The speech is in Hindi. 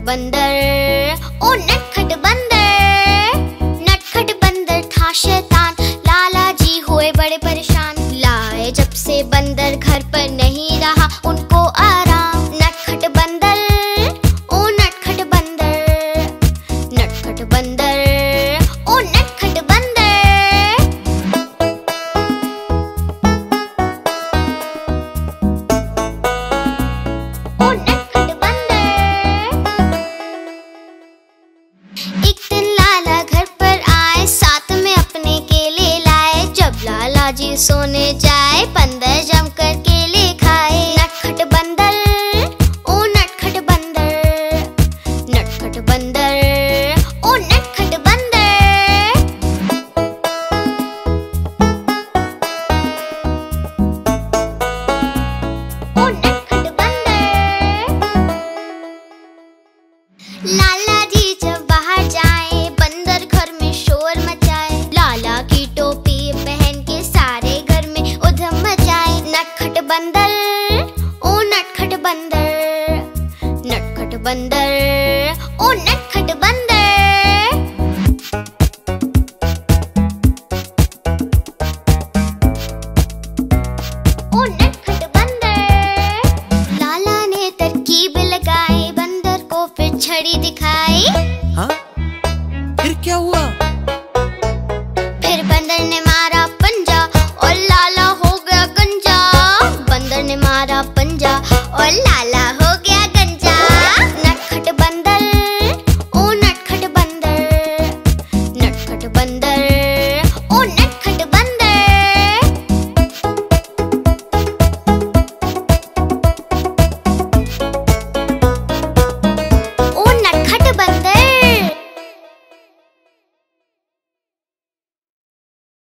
बंदर, ओ नटखट बंदर। नटखट बंदर था शैतान, लाला जी हुए बड़े परेशान। लाए जब से बंदर घर पर नहीं रहा उनको आराम। नटखट बंदर, ओ नटखट बंदर। नटखट बंदर, ओ नटखट बंदर। ओ नटखट बंदर। एक दिन लाला घर पर आए, साथ में अपने केले लाए। जब लाला जी सोने जाए, बंदर जमकर केले खाए। नटखट बंदर, ओ नटखट बंदर। नटखट बंदर, ओ नटखट बंदर। ओ नटखट बंदर। लाला जी जब बाहर जाए, बंदर घर में शोर मचाए। लाला की टोपी पहन के सारे घर में उधम मचाए। नटखट बंदर, ओ नटखट बंदर। नटखट बंदर, ओ नटखट बंदर। ओ नटखट बंदर। लाला ने तरकीब लगाई, बंदर को फिर छड़ी दिखाई। हाँ? फिर क्या हुआ? फिर बंदर ने मारा पंजा और लाला हो गया गंजा। बंदर ने मारा पंजा और लाला हो गया गंजा। नटखट बंदर, ओ नटखट बंदर। नटखट बंदर।